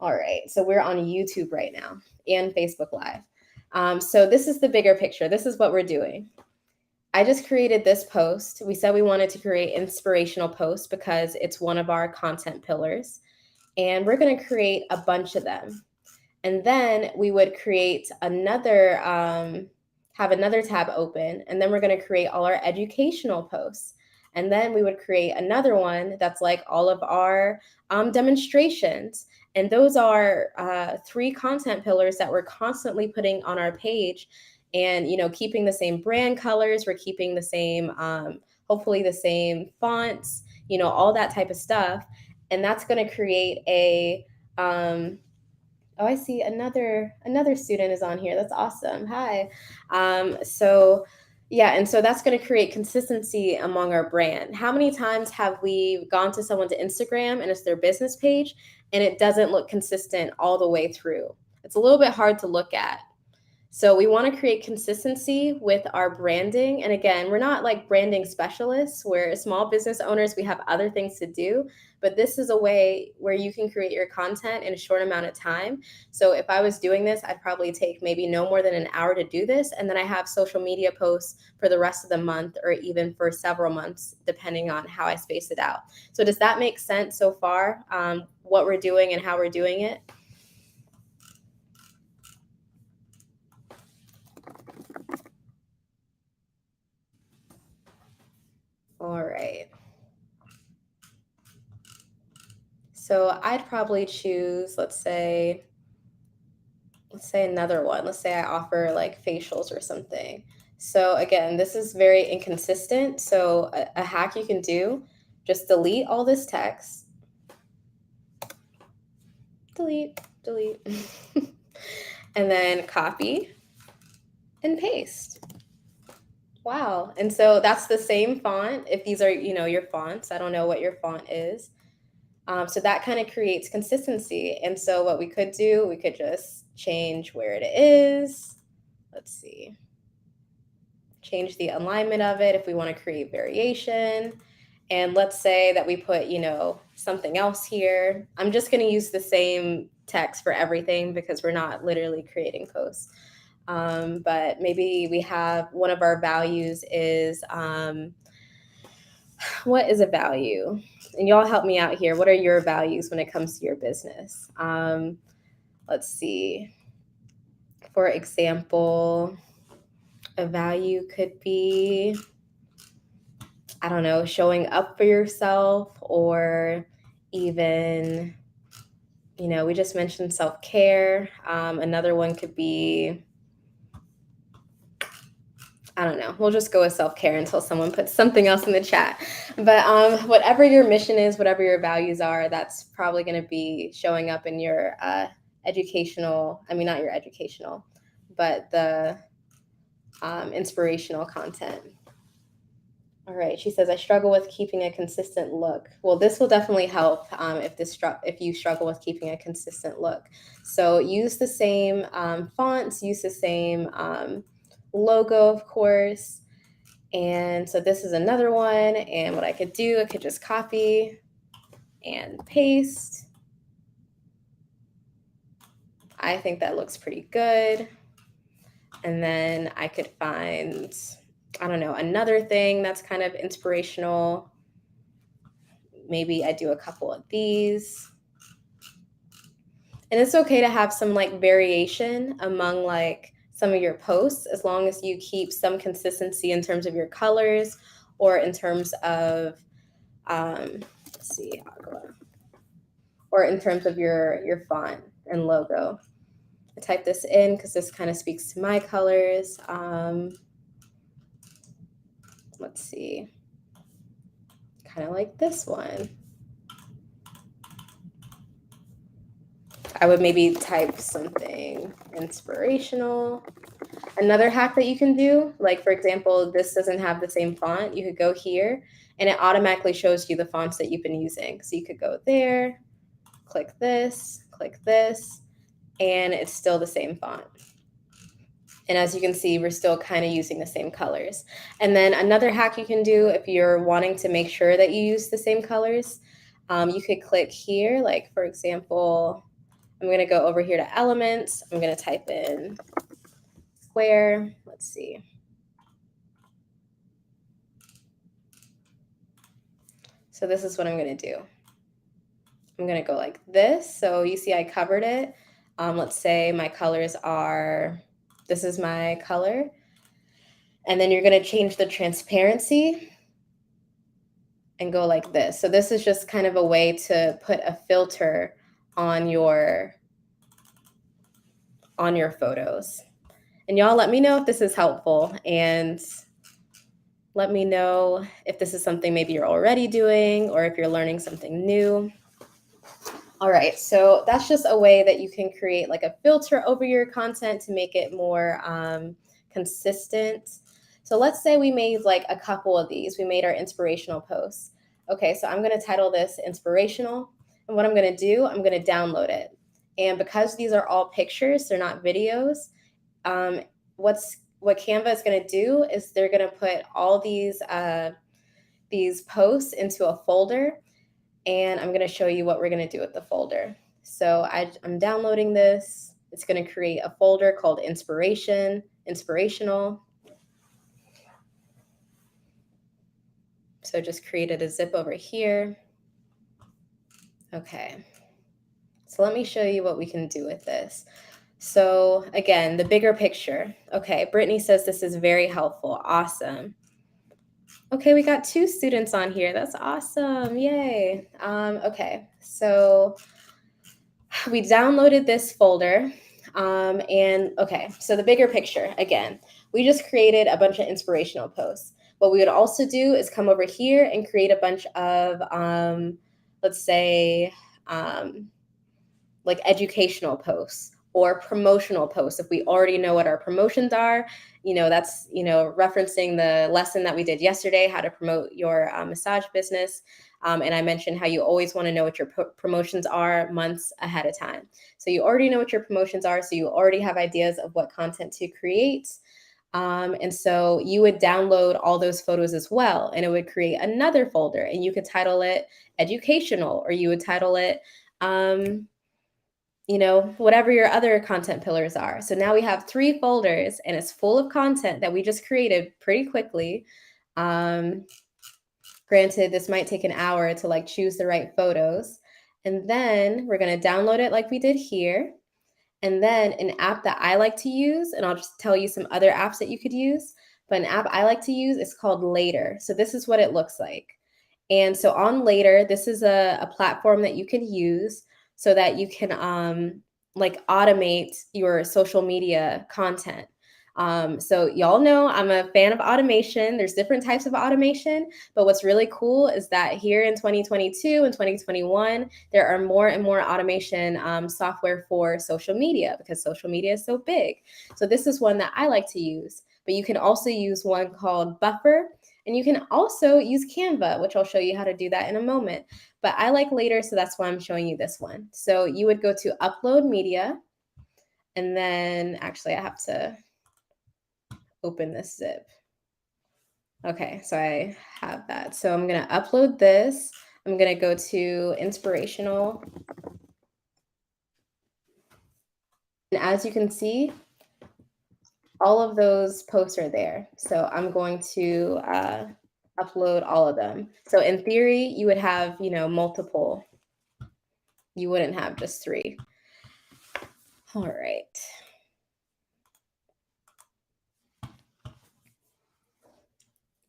All right, so we're on YouTube right now and Facebook Live. So this is the bigger picture. This is what we're doing. I just created this post. We said we wanted to create inspirational posts because it's one of our content pillars. And we're going to create a bunch of them. And then we would create another, have another tab open. And then we're going to create all our educational posts. And then we would create another one that's like all of our demonstrations. And those are 3 content pillars that we're constantly putting on our page and, keeping the same brand colors. We're keeping the same, hopefully the same fonts, all that type of stuff. And that's going to create a, oh, I see another student is on here. That's awesome. Hi. So yeah, and so that's going to create consistency among our brand. How many times have we gone to someone's Instagram and it's their business page and it doesn't look consistent all the way through? It's a little bit hard to look at. So we want to create consistency with our branding. And again, we're not like branding specialists. We're small business owners. We have other things to do, but this is a way where you can create your content in a short amount of time. So if I was doing this, I'd probably take maybe no more than an hour to do this. And then I have social media posts for the rest of the month or even for several months, depending on how I space it out. So does that make sense so far, what we're doing and how we're doing it? All right. So I'd probably choose, let's say another one. Let's say I offer like facials or something. So again, this is very inconsistent. So a hack you can do, just delete all this text. Delete. And then copy and paste. Wow. And so that's the same font. If these are, your fonts, I don't know what your font is. So that kind of creates consistency. And so what we could do, we could just change where it is. Let's see. Change the alignment of it if we want to create variation. And let's say that we put, something else here. I'm just going to use the same text for everything because we're not literally creating posts. But maybe we have one of our values is, what is a value? And y'all help me out here. What are your values when it comes to your business? Let's see. For example, a value could be, I don't know, showing up for yourself, or even, we just mentioned self-care. Another one could be, I don't know. We'll just go with self-care until someone puts something else in the chat. But whatever your mission is, whatever your values are, that's probably going to be showing up in your educational, not your educational, but the inspirational content. All right. She says, I struggle with keeping a consistent look. Well, this will definitely help if you struggle with keeping a consistent look. So use the same fonts, use the same logo, of course. And so this is another one. And what I could do, I could just copy and paste. I think that looks pretty good. And then I could find, I don't know, another thing that's kind of inspirational. Maybe I do a couple of these. And it's okay to have some like variation among like some of your posts, as long as you keep some consistency in terms of your colors or in terms of, let's see, or in terms of your font and logo. I type this in because this kind of speaks to my colors. Let's see, kind of like this one. I would maybe type something inspirational. Another hack that you can do, like for example, this doesn't have the same font. You could go here and it automatically shows you the fonts that you've been using. So you could go there, click this, and it's still the same font. And as you can see, we're still kind of using the same colors. And then another hack you can do if you're wanting to make sure that you use the same colors, you could click here, like for example, I'm going to go over here to elements. I'm going to type in square. Let's see. So this is what I'm going to do. I'm going to go like this. So you see I covered it. Let's say my colors are, this is my color. And then you're going to change the transparency and go like this. So this is just kind of a way to put a filter on your photos. And y'all let me know if this is helpful, and let me know if this is something maybe you're already doing or if you're learning something new. All right, so that's just a way that you can create like a filter over your content to make it more consistent. So let's say we made like a couple of these. We made our inspirational posts. Okay, so I'm going to title this inspirational. And what I'm going to do, I'm going to download it. And because these are all pictures, they're not videos, what Canva is going to do is they're going to put all these posts into a folder. And I'm going to show you what we're going to do with the folder. So I'm downloading this. It's going to create a folder called inspirational. So just created a zip over here. Okay. So let me show you what we can do with this. So again, the bigger picture. Okay, Brittany says this is very helpful. Awesome. Okay, we got 2 students on here. That's awesome. Yay. Okay, so we downloaded this folder. And okay, so the bigger picture, again, we just created a bunch of inspirational posts. What we would also do is come over here and create a bunch of, let's say, like educational posts or promotional posts. If we already know what our promotions are, that's, referencing the lesson that we did yesterday, how to promote your massage business. And I mentioned how you always want to know what your promotions are months ahead of time. So you already know what your promotions are. So you already have ideas of what content to create. And so you would download all those photos as well, and it would create another folder, and you could title it educational, or you would title it, whatever your other content pillars are. So now we have 3 folders, and it's full of content that we just created pretty quickly. Granted, this might take an hour to like choose the right photos. And then we're going to download it like we did here. And then an app that I like to use, and I'll just tell you some other apps that you could use, but an app I like to use is called Later. So this is what it looks like. And so on Later, this is a platform that you can use so that you can like automate your social media content. So y'all know I'm a fan of automation. There's different types of automation, but what's really cool is that here in 2022 and 2021, there are more and more automation software for social media because social media is so big. So this is one that I like to use, but you can also use one called Buffer, and you can also use Canva, which I'll show you how to do that in a moment. But I like Later, so that's why I'm showing you this one. So you would go to Upload Media, and then actually I have to open this zip. Okay, so I have that. So I'm going to upload this. I'm going to go to inspirational. And as you can see, all of those posts are there. So I'm going to upload all of them. So in theory, you would have, multiple. You wouldn't have just 3. All right.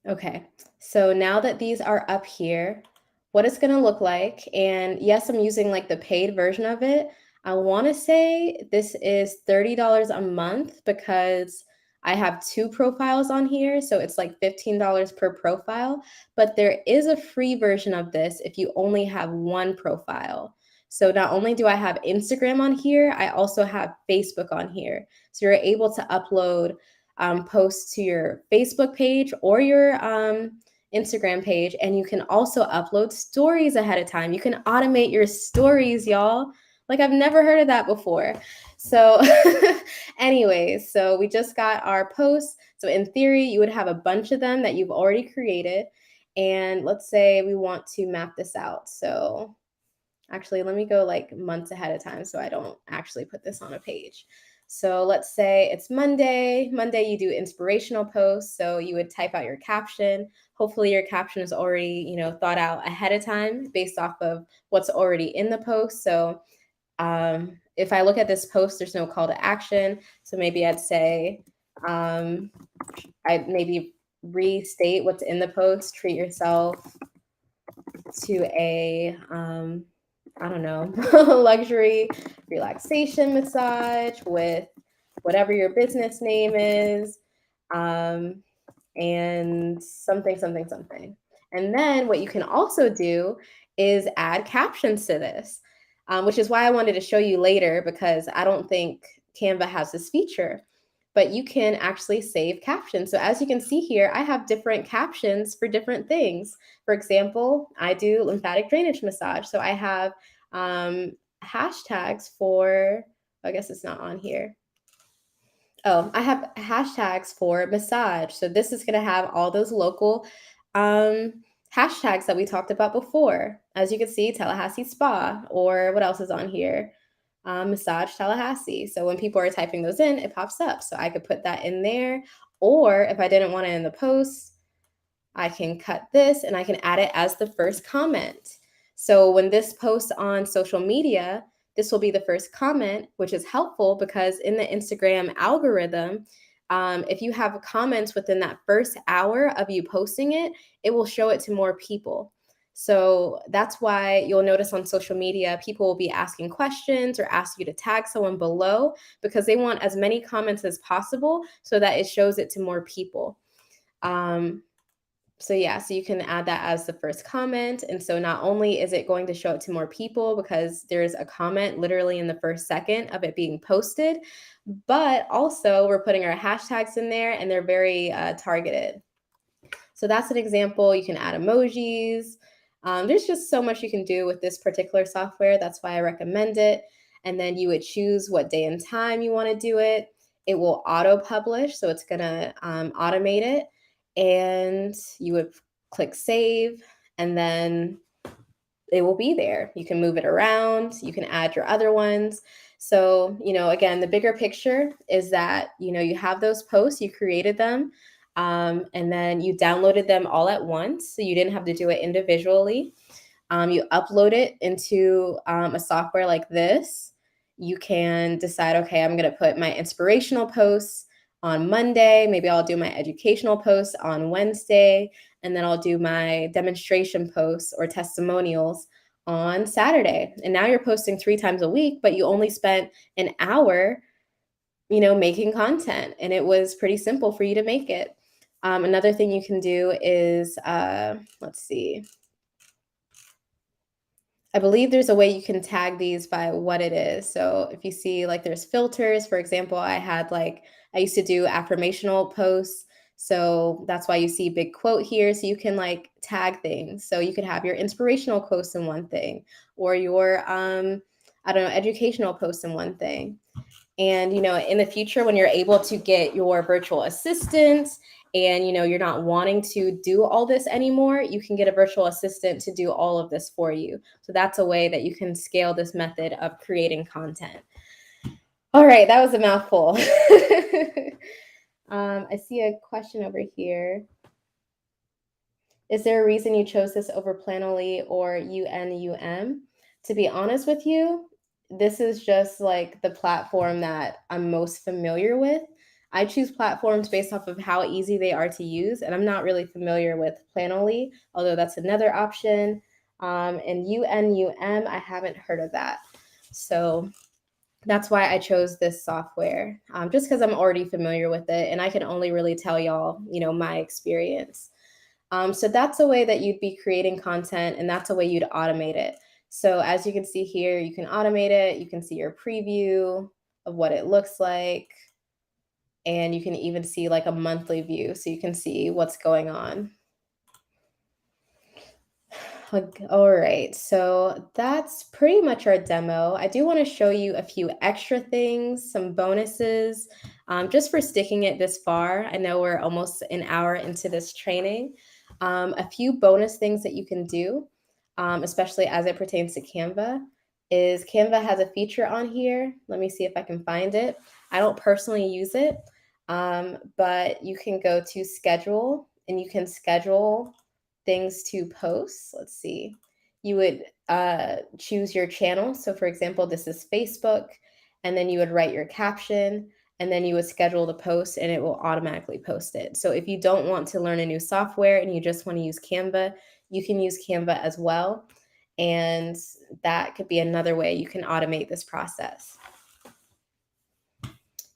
Okay, so now that these are up here, what it's gonna look like, and yes, I'm using like the paid version of it. I wanna say this is $30 a month because I have 2 profiles on here, so it's like $15 per profile, but there is a free version of this if you only have 1 profile. So not only do I have Instagram on here, I also have Facebook on here. So you're able to upload posts to your Facebook page or your Instagram page, and you can also upload stories ahead of time. You can automate your stories, y'all. Like, I've never heard of that before. So anyways, so we just got our posts. So in theory, you would have a bunch of them that you've already created. And let's say we want to map this out. So actually, let me go like months ahead of time so I don't actually put this on a page. So let's say it's Monday. Monday, you do inspirational posts. So you would type out your caption. Hopefully your caption is already, thought out ahead of time based off of what's already in the post. So if I look at this post, there's no call to action. So maybe I'd say, I'd maybe restate what's in the post. Treat yourself to a, I don't know, luxury relaxation massage with whatever your business name is, and something, something, something. And then what you can also do is add captions to this, which is why I wanted to show you later, because I don't think Canva has this feature. But you can actually save captions. So as you can see here, I have different captions for different things. For example, I do lymphatic drainage massage. So I have hashtags for, I guess it's not on here. Oh, I have hashtags for massage. So this is going to have all those local hashtags that we talked about before. As you can see, Tallahassee Spa, or what else is on here? Massage Tallahassee. So when people are typing those in, it pops up. So I could put that in there. Or if I didn't want it in the post, I can cut this and I can add it as the first comment. So when this posts on social media, this will be the first comment, which is helpful because in the Instagram algorithm, if you have comments within that first hour of you posting it, it will show it to more people. So that's why you'll notice on social media, people will be asking questions or ask you to tag someone below because they want as many comments as possible so that it shows it to more people. So yeah, so you can add that as the first comment. And so not only is it going to show it to more people because there's a comment literally in the first second of it being posted, but also we're putting our hashtags in there and they're very targeted. So that's an example. You can add emojis. There's just so much you can do with this particular software. That's why I recommend it. And then you would choose what day and time you want to do it. It will auto-publish, so it's going to automate it. And you would click save, and then it will be there. You can move it around. You can add your other ones. So, again, the bigger picture is that, you have those posts, you created them, and then you downloaded them all at once. So you didn't have to do it individually. You upload it into a software like this. You can decide, okay, I'm going to put my inspirational posts on Monday. Maybe I'll do my educational posts on Wednesday. And then I'll do my demonstration posts or testimonials on Saturday. And now you're posting 3 times a week, but you only spent an hour, making content. And it was pretty simple for you to make it. Another thing you can do is, let's see. I believe there's a way you can tag these by what it is. So if you see like there's filters, for example, I used to do affirmational posts. So that's why you see big quote here. So you can like tag things. So you could have your inspirational posts in one thing or your, educational posts in one thing. And, in the future, when you're able to get your virtual assistant and, you're not wanting to do all this anymore, you can get a virtual assistant to do all of this for you. So that's a way that you can scale this method of creating content. All right, that was a mouthful. I see a question over here. Is there a reason you chose this over Planoly or UNUM? To be honest with you, this is just like the platform that I'm most familiar with. I choose platforms based off of how easy they are to use, and I'm not really familiar with Planoly, although that's another option. And UNUM, I haven't heard of that. So that's why I chose this software, just because I'm already familiar with it, and I can only really tell y'all, my experience. So that's a way that you'd be creating content, and that's a way you'd automate it. So as you can see here, you can automate it. You can see your preview of what it looks like. And you can even see like a monthly view. So you can see what's going on. All right, so that's pretty much our demo. I do want to show you a few extra things, some bonuses, just for sticking it this far. I know we're almost an hour into this training. A few bonus things that you can do, especially as it pertains to Canva, is Canva has a feature on here. Let me see if I can find it. I don't personally use it, but you can go to schedule and you can schedule things to post. Let's see. You would choose your channel. So, for example, this is Facebook, and then you would write your caption, and then you would schedule the post, and it will automatically post it. So, if you don't want to learn a new software and you just want to use Canva, you can use Canva as well. And that could be another way you can automate this process.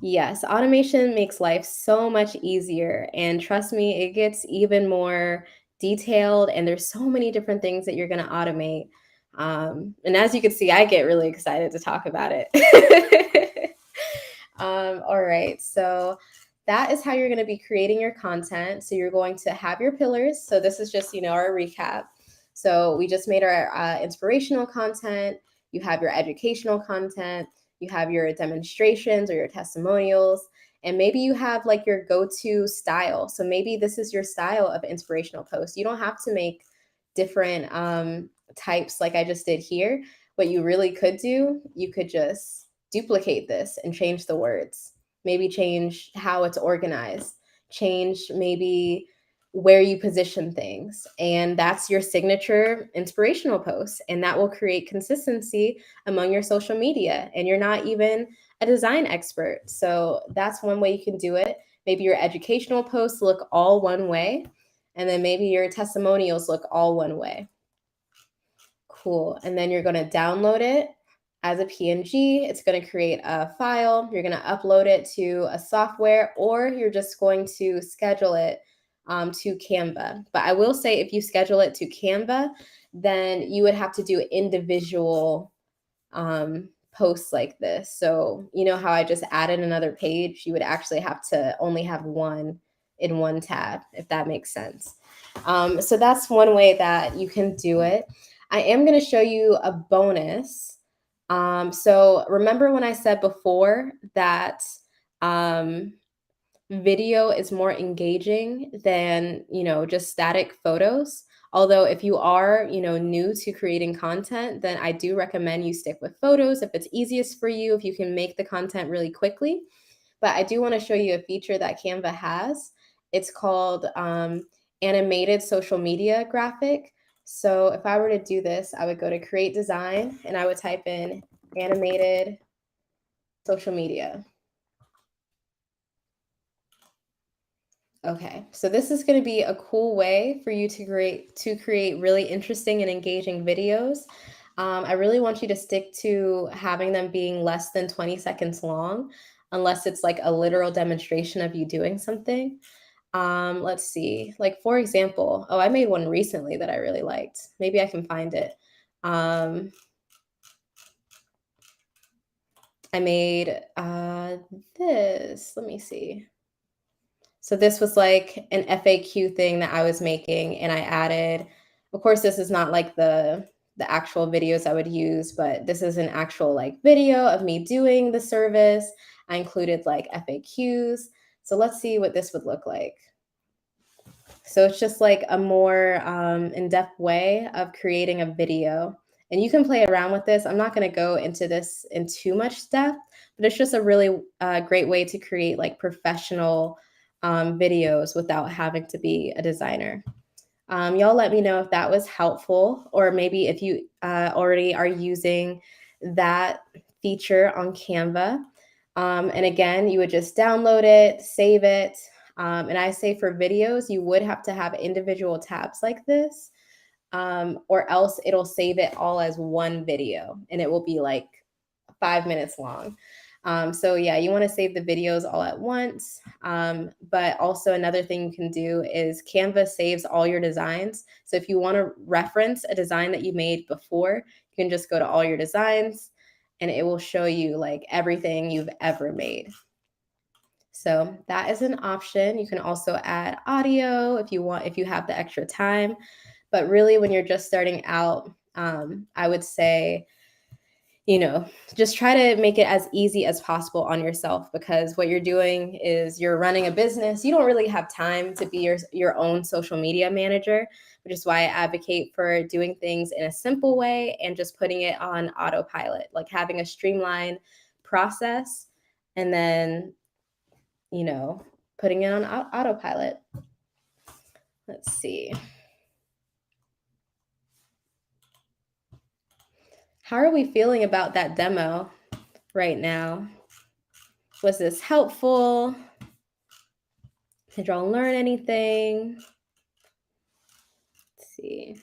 Yes, automation makes life so much easier. And trust me, it gets even more detailed, and there's so many different things that you're going to automate. And as you can see, I get really excited to talk about it. All right, so that is how you're going to be creating your content. So you're going to have your pillars. So this is just, our recap. So we just made our inspirational content. You have your educational content. You have your demonstrations or your testimonials, and maybe you have like your go-to style. So maybe this is your style of inspirational post. You don't have to make different types like I just did here. What you really could do, you could just duplicate this and change the words. Maybe change how it's organized, change maybe where you position things. And that's your signature inspirational post. And that will create consistency among your social media. And you're not even a design expert. So that's one way you can do it. Maybe your educational posts look all one way. And then maybe your testimonials look all one way. Cool. And then you're going to download it as a PNG. It's going to create a file. You're going to upload it to a software, or you're just going to schedule it to Canva. But I will say, if you schedule it to Canva, then you would have to do individual posts like this. So you know how I just added another page? You would actually have to only have one in one tab, if that makes sense. So that's one way that you can do it. I am going to show you a bonus. So remember when I said before that video is more engaging than, just static photos. Although if you are, new to creating content, then I do recommend you stick with photos if it's easiest for you, if you can make the content really quickly. But I do want to show you a feature that Canva has. It's called animated social media graphic. So if I were to do this, I would go to create design and I would type in animated social media. Okay, so this is going to be a cool way for you to create really interesting and engaging videos. I really want you to stick to having them being less than 20 seconds long, unless it's like a literal demonstration of you doing something. Let's see, like for example, I made one recently that I really liked. Maybe I can find it. I made this. Let me see. So this was like an FAQ thing that I was making, and I added, of course, this is not like the actual videos I would use, but this is an actual like video of me doing the service. I included like FAQs. So let's see what this would look like. So it's just like a more in-depth way of creating a video. And you can play around with this. I'm not going to go into this in too much depth, but it's just a really great way to create like professional videos without having to be a designer. Y'all let me know if that was helpful, or maybe if you already are using that feature on Canva. And again, you would just download it, save it. And I say for videos, you would have to have individual tabs like this, or else it'll save it all as one video and it will be like 5 minutes long. So yeah, you want to save the videos all at once. But also another thing you can do is Canva saves all your designs. So if you want to reference a design that you made before, you can just go to all your designs and it will show you like everything you've ever made. So that is an option. You can also add audio if you want, if you have the extra time. But really, when you're just starting out, I would say, just try to make it as easy as possible on yourself, because what you're doing is you're running a business. You don't really have time to be your own social media manager, which is why I advocate for doing things in a simple way and just putting it on autopilot, like having a streamlined process and then, you know, putting it on autopilot. Let's see. How are we feeling about that demo right now? Was this helpful? Did y'all learn anything? Let's see.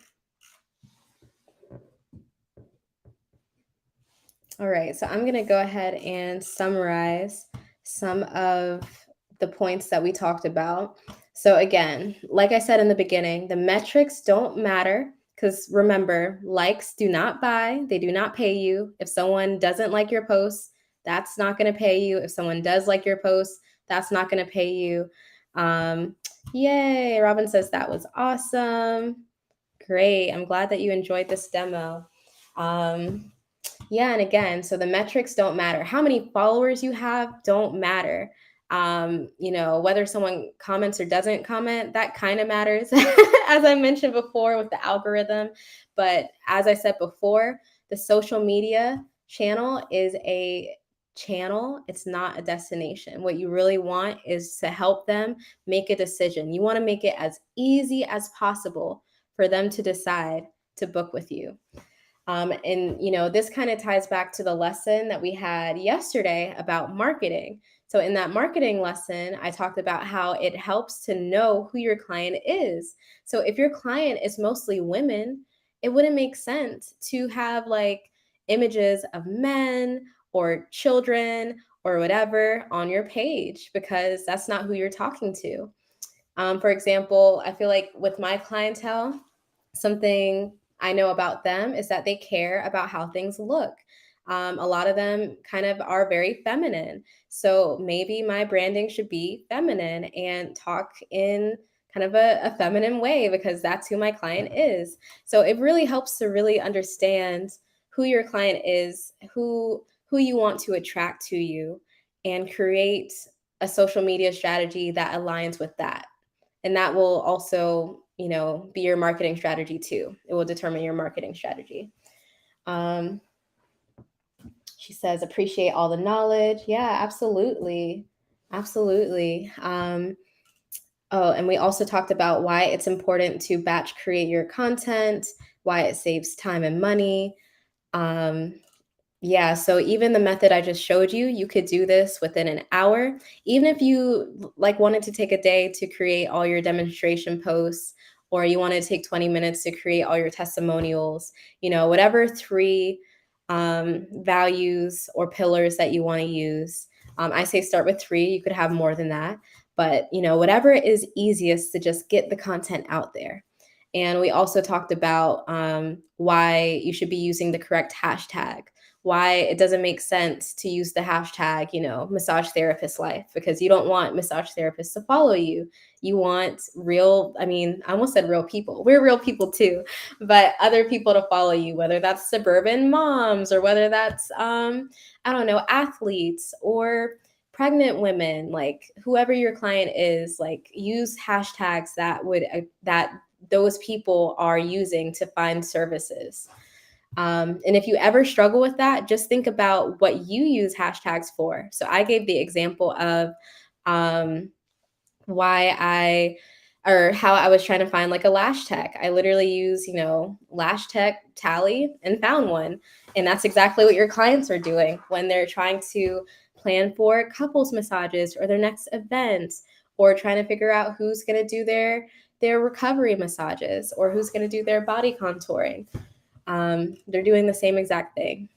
All right, so I'm going to go ahead and summarize some of the points that we talked about. So again, like I said in the beginning, the metrics don't matter, because remember, likes do not buy, they do not pay you. If someone doesn't like your post, that's not going to pay you. If someone does like your post, that's not going to pay you. Yay, Robin says that was awesome. Great, I'm glad that you enjoyed this demo. Yeah, and again, so the metrics don't matter. How many followers you have don't matter. Whether someone comments or doesn't comment, that kind of matters, as I mentioned before with the algorithm. But as I said before, the social media channel is a channel. It's not a destination. What you really want is to help them make a decision. You want to make it as easy as possible for them to decide to book with you. This kind of ties back to the lesson that we had yesterday about marketing. So in that marketing lesson, I talked about how it helps to know who your client is. So if your client is mostly women, it wouldn't make sense to have like images of men or children or whatever on your page, because that's not who you're talking to. For example, I feel like with my clientele, something I know about them is that they care about how things look. A lot of them kind of are very feminine. So maybe my branding should be feminine and talk in kind of a feminine way, because that's who my client is. So it really helps to really understand who your client is, who you want to attract to you, and create a social media strategy that aligns with that. And that will also, be your marketing strategy too. It will determine your marketing strategy. She says, appreciate all the knowledge. Yeah, absolutely. Absolutely. And we also talked about why it's important to batch create your content, why it saves time and money. Yeah, so even the method I just showed you, you could do this within an hour. Even if you like wanted to take a day to create all your demonstration posts, or you wanted to take 20 minutes to create all your testimonials, whatever three values or pillars that you want to use. I say start with three. You could have more than that, but whatever is easiest to just get the content out there. And we also talked about why you should be using the correct hashtag, why it doesn't make sense to use the hashtag, massage therapist life, because you don't want massage therapists to follow you. You want real, I almost said real people. We're real people too, but other people to follow you, whether that's suburban moms or whether that's, athletes or pregnant women, like whoever your client is, like use hashtags that those people are using to find services. And if you ever struggle with that, just think about what you use hashtags for. So I gave the example of how I was trying to find like a lash tech. I literally use, lash tech tally and found one. And that's exactly what your clients are doing when they're trying to plan for couples massages or their next event, or trying to figure out who's going to do their recovery massages or who's going to do their body contouring. They're doing the same exact thing.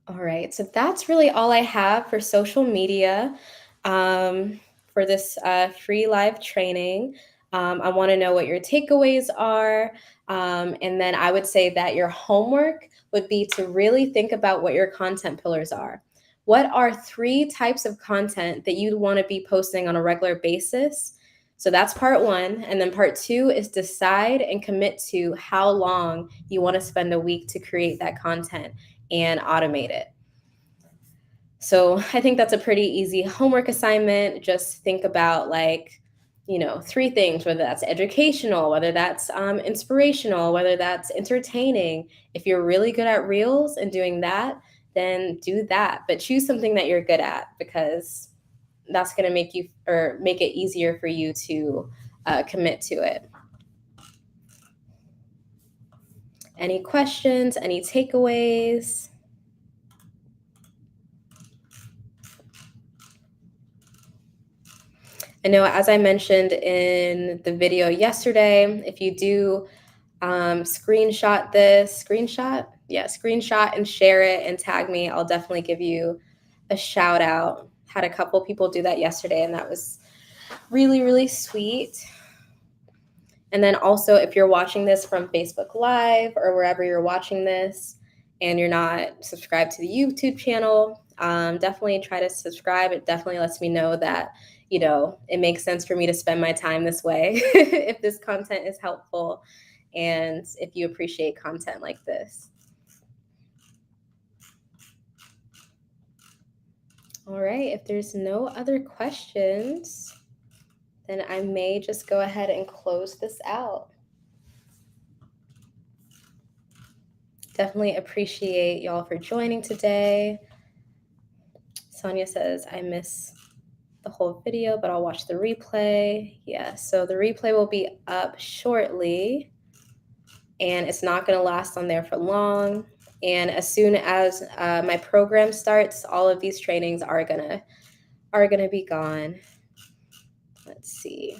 All right, so that's really all I have for social media for this free live training. I want to know what your takeaways are. And then I would say that your homework would be to really think about what your content pillars are. What are 3 types of content that you'd want to be posting on a regular basis So that's part one. And then part two is decide and commit to how long you want to spend a week to create that content and automate it. So I think that's a pretty easy homework assignment. Just think about three things, whether that's educational, whether that's inspirational, whether that's entertaining. If you're really good at reels and doing that, then do that. But choose something that you're good at, because that's going to make it easier for you to commit to it. Any questions? Any takeaways? I know, as I mentioned in the video yesterday, if you do screenshot and share it and tag me, I'll definitely give you a shout out. Had a couple people do that yesterday, and that was really, really sweet. And then also, if you're watching this from Facebook Live or wherever you're watching this and you're not subscribed to the YouTube channel, definitely try to subscribe. It definitely lets me know that, it makes sense for me to spend my time this way if this content is helpful and if you appreciate content like this. All right, if there's no other questions, then I may just go ahead and close this out. Definitely appreciate y'all for joining today. Sonia says, I miss the whole video, but I'll watch the replay. Yeah, so the replay will be up shortly, and it's not going to last on there for long. And as soon as my program starts, all of these trainings are gonna be gone. Let's see.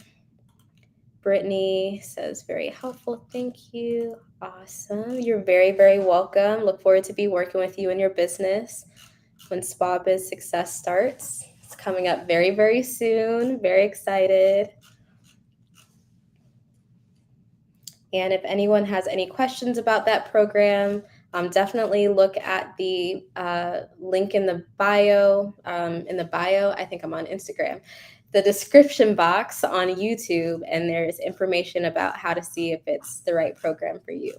Brittany says, very helpful. Thank you. Awesome. You're very, very welcome. Look forward to be working with you in your business when Spa Biz Success starts. It's coming up very, very soon. Very excited. And if anyone has any questions about that program, definitely look at the link in the bio. I think I'm on Instagram. The description box on YouTube, and there's information about how to see if it's the right program for you.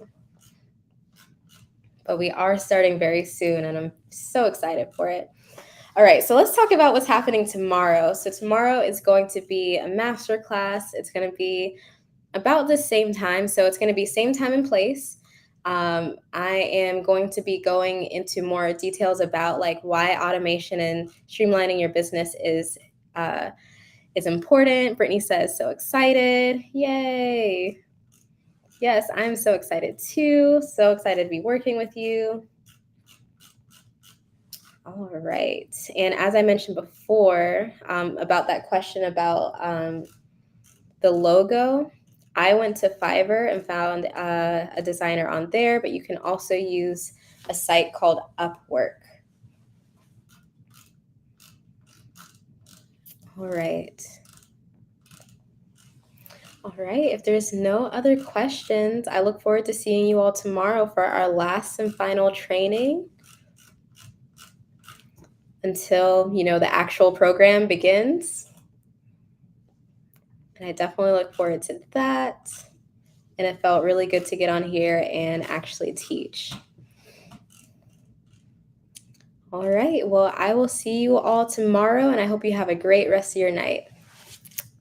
But we are starting very soon, and I'm so excited for it. All right, so let's talk about what's happening tomorrow. So tomorrow is going to be a masterclass. It's going to be about the same time. So it's going to be same time and place. I am going to be going into more details about why automation and streamlining your business is important. Brittany says, so excited. Yay. Yes, I'm so excited too. So excited to be working with you. All right. And as I mentioned before, about that question about the logo, I went to Fiverr and found a designer on there, but you can also use a site called Upwork. All right. All right. If there's no other questions, I look forward to seeing you all tomorrow for our last and final training until, the actual program begins. And I definitely look forward to that. And it felt really good to get on here and actually teach. All right. Well, I will see you all tomorrow, and I hope you have a great rest of your night.